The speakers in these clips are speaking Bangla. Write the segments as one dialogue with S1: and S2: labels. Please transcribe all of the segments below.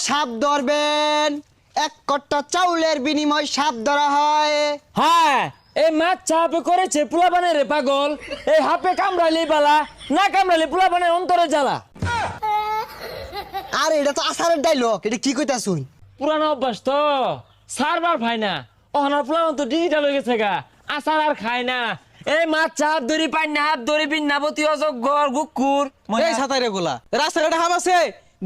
S1: সাপ ধরবেন, এক কট্টা চাউলের বিনিময় সাপ ধরা হয়।
S2: হ্যাঁ, এই মাছ চাপে করেছে পোলাপানের রে পাগল। এই হাপে কামড়াইলে বালা, না কামড়াইলে পোলাপানের অন্তরে জ্বালা।
S1: আর এটা তো আসারের ডাইলগ, এটা কি কইতা শুন?
S2: পুরানো অভ্যাস তো, সারবার ভাই না। ওনার পোলাপান তো ডিজিটাল হয়ে গেছে গা, আসার আর খায় না। এই মাছ চাপ ধরি পাই না, হাত ধরি বিন্নাবতী অজগর গুকুর।
S3: এই ছাতারে গোলা রাস্তাঘাটে হাম আছে,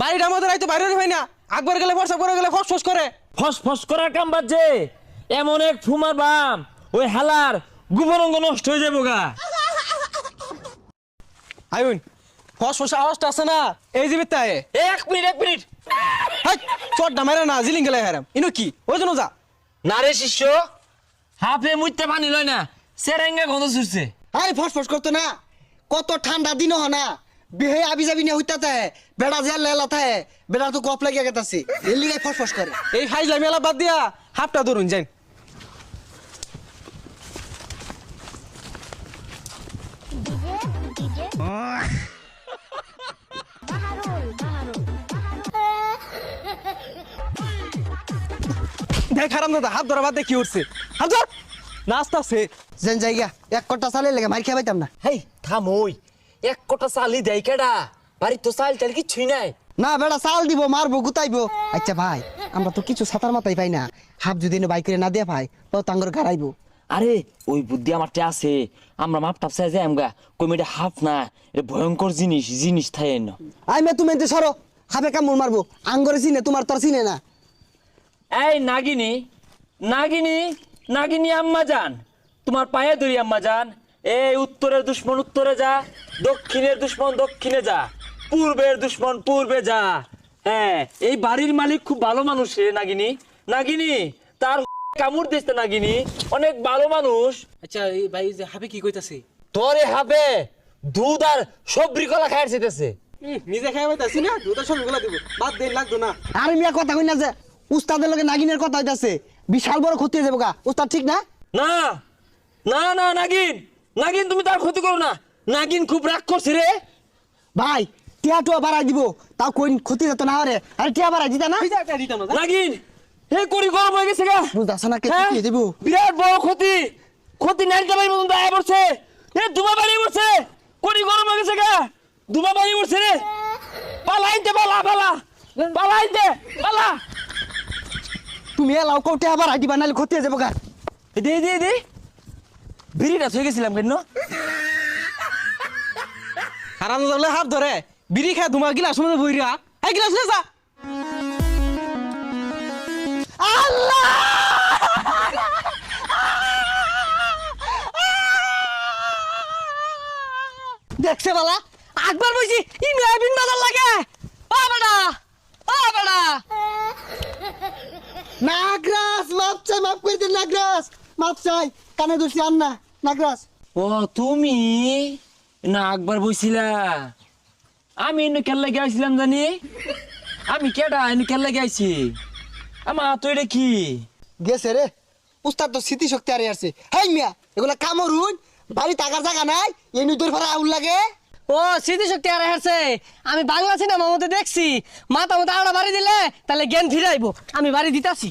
S3: বাড়িটা আমাদের আইতো বাইরে হয় না, আকবার গেলে ফর্সা করে গেলে ফস ফস করে।
S2: ফস ফস করার কাম বাজছে, এমন এক ফুমার বাম ওই হালার গুবরঙ্গ নষ্ট হয়ে যাবো গা।
S3: আইন ফস ফস আওয়াজটা আছে না, এই জীবিত তাই
S2: এক মিনিট এক মিনিট।
S3: হাই চটটা মেরে না জিলিং গেলে হারাম ইনো কি ওই জন্য যা
S2: না রে শিষ্য, হাফে মুইতে পানি লয় না, সেরেঙ্গা গন্ধ ছুটছে।
S1: আরে ফসফস করতো না, কত ঠান্ডা দিন হ না, বিহে আবি যাবি না হইতা থাকে, বেড়া যে লেলা থাকে, বেড়া তো কপ লাগিয়া গেতাছে, এর লিগে ফসফস করে।
S3: এই ফাইজলা মেলা বাদ দিয়া হাফটা ধরুন যাই। দেখ হারাম দাদা হাত ধরা বাদ দিয়ে কি উঠছে, হাত ধর নাস্তা আছে।
S1: যেন জায়গা এক কট্টা চালের লেগে মার খেয়ে পাইতাম না।
S2: হেই থামই, এক কটা চালি দেয় কেডা? বাড়ির তো চাল টাল কিছুই নাই।
S1: না বেড়া চাল দিব, মারবো গুতাইবো। আচ্ছা ভাই, আমরা তো কিছু ছাতার মাথায় পাই না, হাফ যদি বাইক করে না দিয়ে ভাই তো তাঙ্গর গাড়াইবো।
S2: আরে ওই বুদ্ধি আমারটা আছে, আমরা মাপ টাপ চাই যাই আমগা কমিটা হাফ না, এটা ভয়ঙ্কর জিনিস, জিনিস থাই না।
S1: আই মে তুমি এতে সরো, হাফে কামড় মারবো, আঙ্গরে চিনে তোমার তোর চিনে না।
S2: এই নাগিনী, নাগিনী, নাগিনী আম্মা জান, তোমার পায়ে ধরি আম্মা জান। এই উত্তরের দুশ্মন উত্তরে যা, দক্ষিণের দুশ্মন দক্ষিণে যা, পূর্বের দুশ্মন পূর্বে যা। হ্যাঁ, এই বাড়ির মালিক খুব ভালো মানুষ রে নাগিনী। নাগিনী তার কামড় দিচ্ছে নাগিনী, অনেক ভালো মানুষ।
S3: আচ্ছা এই ভাই যে হাফে কি কইতাছে?
S2: তোরে হবে দুধ আর সবরি কলা খাইছে দিতেছে।
S3: নিজে খাই পাইতাছি না, দুধের সব গুলা দিব বাদ দেন লাগতো না।
S1: আর মিয়া কথা কই না যে উস্তাদের লগে নাগিনের কথা হইতাছে, বিশাল বড় ক্ষতি হয়ে যাবো গা। উস্তাদ ঠিক না?
S2: না না না নাগিন, নাগিন তুমি তার ক্ষতি করো না, নাগিন খুব রাগ করছে রে।
S1: ভাই টিয়া টুয়া বাড়াই দিব, তাও কোন ক্ষতি যেত না হরে। আরে টিয়া বাড়াই দিতা না?
S3: দিতাম না
S2: নাগিন হে করি গরম হয়ে গেছে গা।
S1: বুঝতেছ না কে
S2: হ্যাঁ?
S1: কি দিব?
S2: বিরাট বড় ক্ষতি, ক্ষতি নারকেল বাড়ির মতন দায় পড়ছে। এ দুবা বাড়ি পড়ছে, করি গরম হয়ে গেছে গা, দুবা বাড়ি পড়ছে রে। পালাইতে পালা পালা, পালাইতে পালা।
S1: তুমি এলাও কও টিয়া বাড়াই দিবা, নাহলে ক্ষতি হয়ে যাবো গা।
S2: দে দে দে, বিড়িটা থয়ে গেছিলাম কেন?
S3: হারাম দাদা হাত ধরে বিড়ি খায় তোমার গিলাস মধ্যে বইরা, এই গিলাস লে যা।
S1: আল্লাহ! দেখছে বালা, আকবার বইছি ইমরান বিন বাজার লাগে। ও বেটা, ও বেটা, নাগরাজ মাপ চাই, মাপ করে দিন নাগরাজ, মাপ চাই, কানে দোষী আন না নাগরাজ।
S2: ও তুমি না একবার বইছিলা? আমি এনে কেল্লা গেছিলাম জানি, আমি কেডা এনে কেল্লা গেছি? আমার তো এটা কি?
S1: গেছে রে, উস্তাদ তো স্মৃতি শক্তি আরে আসছে। হেই মিয়া, এগুলা কামড়ুন, বাড়ি টাকার জায়গা নাই, এই নুদুর ভাড়া আউল লাগে।
S4: ও স্মৃতিশক্তি আর হারছে। আমি বাংলা সিনেমার মধ্যে দেখছি, মাথা মতো আড়া বাড়ি দিলে তাহলে জ্ঞান ফিরাইবো। আমি বাড়ি দিতাছি।